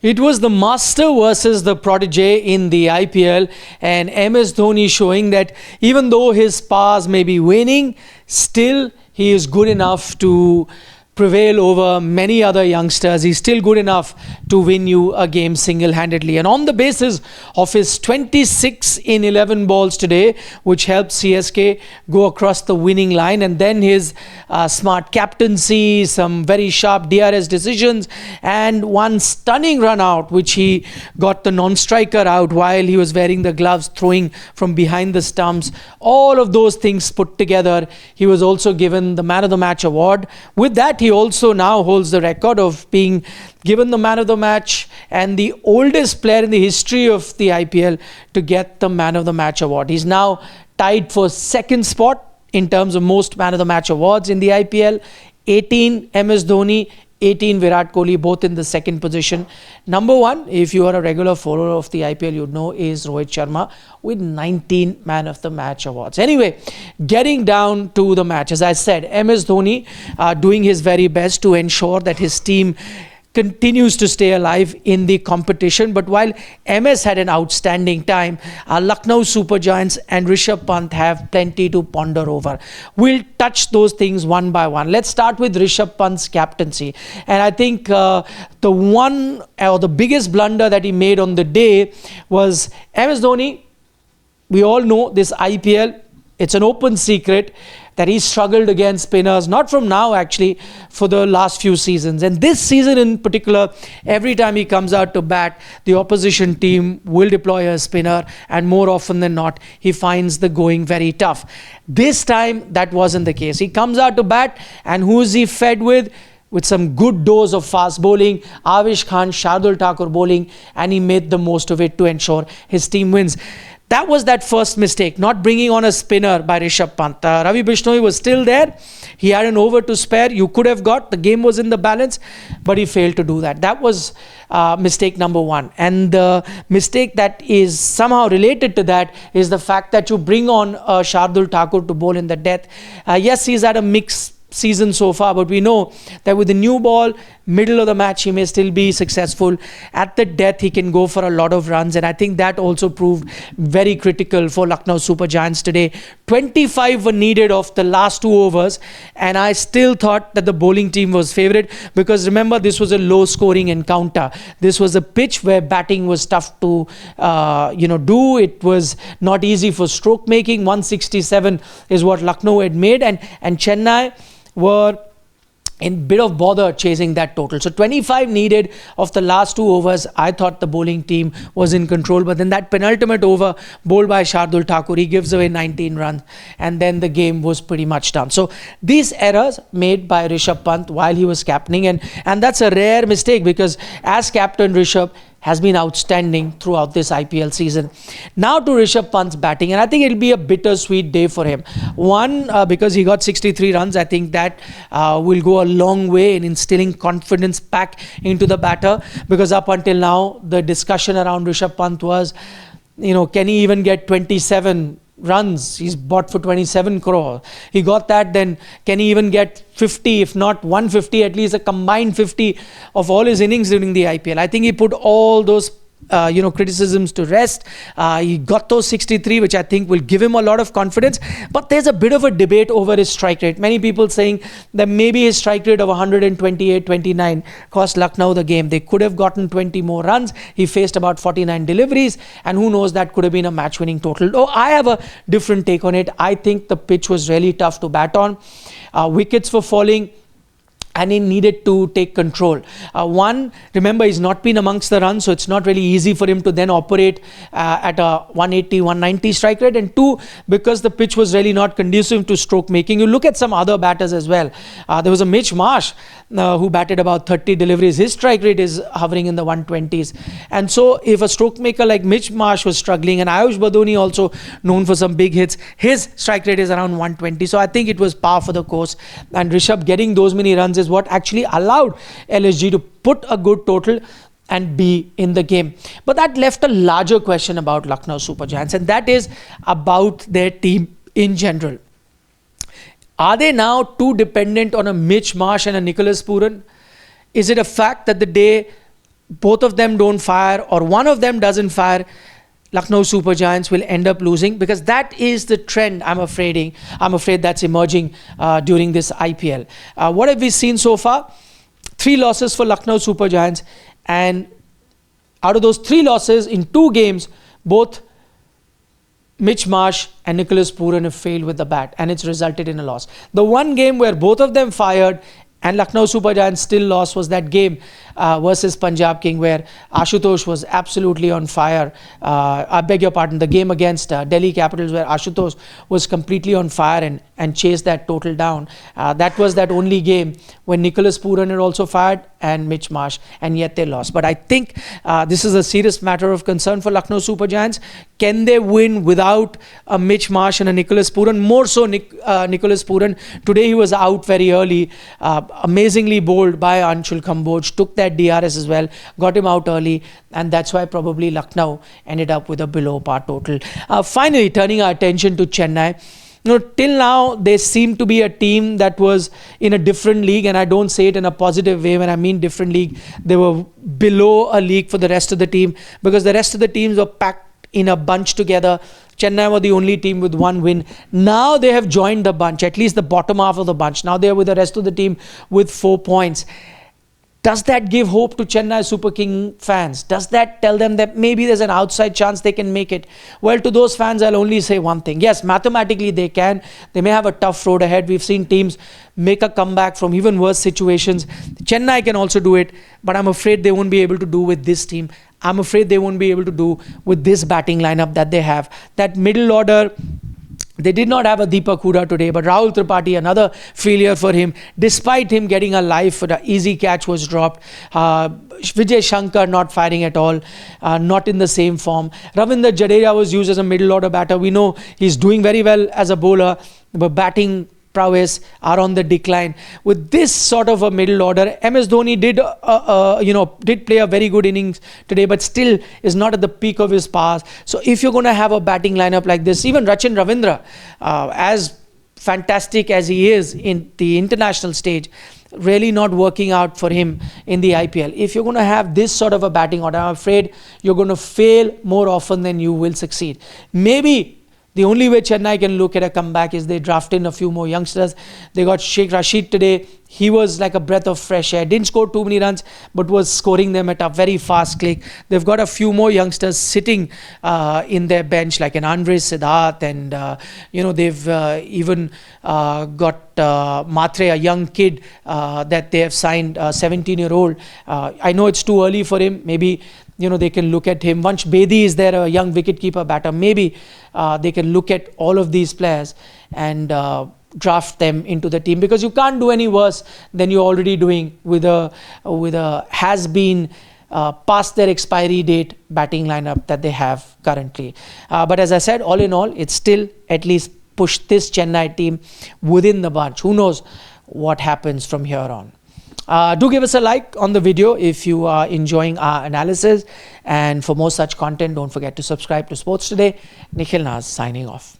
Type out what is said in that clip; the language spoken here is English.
It was the master versus the protege in the IPL, and MS Dhoni showing that even though his powers may be waning, still he is good enough to prevail over many other youngsters. He's still good enough to win you a game single-handedly. And on the basis of his 26 in 11 balls today, which helped CSK go across the winning line, and then his smart captaincy, some very sharp DRS decisions, and one stunning run out, which he got the non-striker out while he was wearing the gloves, throwing from behind the stumps. All of those things put together, he was also given the Man of the Match award. With that, he also now holds the record of being given the Man of the Match and the oldest player in the history of the IPL to get the Man of the Match award. He's now tied for second spot in terms of most Man of the Match awards in the IPL. 18 MS Dhoni, 18 Virat Kohli, both in the second position. Number one, if you are a regular follower of the IPL, you'd know, is Rohit Sharma with 19 Man of the Match awards. Anyway, getting down to the match, as I said, MS Dhoni doing his very best to ensure that his team continues to stay alive in the competition. But while MS had an outstanding time, Lucknow Super Giants and Rishabh Pant have plenty to ponder over. We'll touch those things one by one. Let's start with Rishabh Pant's captaincy. And I think the one or the biggest blunder that he made on the day was MS Dhoni. We all know this IPL, it's an open secret that he struggled against spinners, not from now actually, for the last few seasons. And this season in particular, every time he comes out to bat, the opposition team will deploy a spinner, and more often than not, he finds the going very tough. This time, that wasn't the case. He comes out to bat, and who is he fed with? With some good dose of fast bowling, Avish Khan, Shardul Thakur bowling, and he made the most of it to ensure his team wins. That was that first mistake, not bringing on a spinner by Rishabh Pant. Ravi Bishnoi was still there. He had an over to spare. You could have got. The game was in the balance, but he failed to do that. That was mistake number one. And the mistake that is somehow related to that is the fact that you bring on Shardul Thakur to bowl in the death. Yes, he's had a mixed season so far, but we know that with the new ball, middle of the match, he may still be successful. At the death, he can go for a lot of runs, and I think that also proved very critical for Lucknow Super Giants today. 25 were needed of the last 2 overs, and I still thought that the bowling team was favourite, because remember, this was a low scoring encounter. This was a pitch where batting was tough to do. It was not easy for stroke making. 167 is what Lucknow had made, and Chennai were in bit of bother chasing that total. So 25 needed of the last 2 overs. I thought the bowling team was in control, but then that penultimate over bowled by Shardul Thakur, he gives away 19 runs, and then the game was pretty much done. So these errors made by Rishabh Pant while he was captaining, and that's a rare mistake, because as captain, Rishabh has been outstanding throughout this IPL season. Now to Rishabh Pant's batting, and I think it'll be a bittersweet day for him. One, because he got 63 runs, I think that will go a long way in instilling confidence back into the batter, because up until now, the discussion around Rishabh Pant was, can he even get 27 runs? He's bought for 27 crore. He got that. Then can he even get 50, if not 150, at least a combined 50 of all his innings during the IPL? I think he put all those criticisms to rest. He got those 63, which I think will give him a lot of confidence. But there's a bit of a debate over his strike rate. Many people saying that maybe his strike rate of 128, 29 cost Lucknow the game. They could have gotten 20 more runs. He faced about 49 deliveries, and who knows, that could have been a match-winning total. Oh, I have a different take on it. I think the pitch was really tough to bat on. Wickets were falling, and he needed to take control. One, remember, he's not been amongst the runs, so it's not really easy for him to then operate at a 180, 190 strike rate. And two, because the pitch was really not conducive to stroke making. You look at some other batters as well. There was a Mitch Marsh who batted about 30 deliveries. His strike rate is hovering in the 120s. And so if a stroke maker like Mitch Marsh was struggling, and Ayush Badoni also known for some big hits, his strike rate is around 120. So I think it was par for the course. And Rishabh getting those many runs is what actually allowed LSG to put a good total and be in the game. But that left a larger question about Lucknow Super Giants, and that is about their team in general. Are they now too dependent on a Mitch Marsh and a Nicholas Pooran? Is it a fact that the day both of them don't fire or one of them doesn't fire, Lucknow Super Giants will end up losing, because that is the trend I'm afraid that's emerging during this IPL. What have we seen so far? 3 losses for Lucknow Super Giants, and out of those 3 losses in 2 games, both Mitch Marsh and Nicholas Pooran have failed with the bat, and it's resulted in a loss. The one game where both of them fired and Lucknow Super Giants still lost was that game versus Punjab King, where Ashutosh was absolutely on fire. I beg your pardon, the game against Delhi Capitals, where Ashutosh was completely on fire and chased that total down. That was that only game when Nicholas Pooran had also fired and Mitch Marsh, and yet they lost. But I think this is a serious matter of concern for Lucknow Super Giants. Can they win without a Mitch Marsh and a Nicholas Pooran? More so Nicholas Pooran. Today he was out very early, amazingly bowled by Anshul Kamboj, took that DRS as well, got him out early, and that's why probably Lucknow ended up with a below par total. Finally, turning our attention to Chennai. Till now, they seem to be a team that was in a different league, and I don't say it in a positive way when I mean different league. They were below a league for the rest of the team, because the rest of the teams were packed in a bunch together. Chennai were the only team with 1 win. Now they have joined the bunch, at least the bottom half of the bunch. Now they are with the rest of the team with 4 points. Does that give hope to Chennai Super King fans? Does that tell them that maybe there's an outside chance they can make it? Well, to those fans, I'll only say one thing. Yes, mathematically they can. They may have a tough road ahead. We've seen teams make a comeback from even worse situations. Chennai can also do it, but I'm afraid they won't be able to do with this team. I'm afraid they won't be able to do with this batting lineup that they have. That middle order, they did not have a Deepak Hooda today, but Rahul Tripathi, another failure for him. Despite him getting a live for the easy catch was dropped. Vijay Shankar not firing at all, not in the same form. Ravindra Jadeja was used as a middle order batter. We know he's doing very well as a bowler, but batting prowess are on the decline. With this sort of a middle order, MS Dhoni did play a very good innings today, but still is not at the peak of his powers. So if you're going to have a batting lineup like this, even Rachin Ravindra, as fantastic as he is in the international stage, really not working out for him in the IPL. If you're going to have this sort of a batting order, I'm afraid you're going to fail more often than you will succeed. Maybe the only way Chennai can look at a comeback is they draft in a few more youngsters. They got Sheikh Rashid today. He was like a breath of fresh air. Didn't score too many runs, but was scoring them at a very fast click. They've got a few more youngsters sitting in their bench, like an Andre Siddharth, and they've even got Matre, a young kid that they have signed, a 17-year-old. I know it's too early for him. Maybe they can look at him. Vansh Bedi is there, a young wicketkeeper batter. Maybe they can look at all of these players and draft them into the team, because you can't do any worse than you're already doing with a has-been past their expiry date batting lineup that they have currently. But as I said, all in all, it's still at least pushed this Chennai team within the bunch. Who knows what happens from here on. Do give us a like on the video if you are enjoying our analysis, and for more such content, don't forget to subscribe to Sports Today. Nikhil Naz signing off.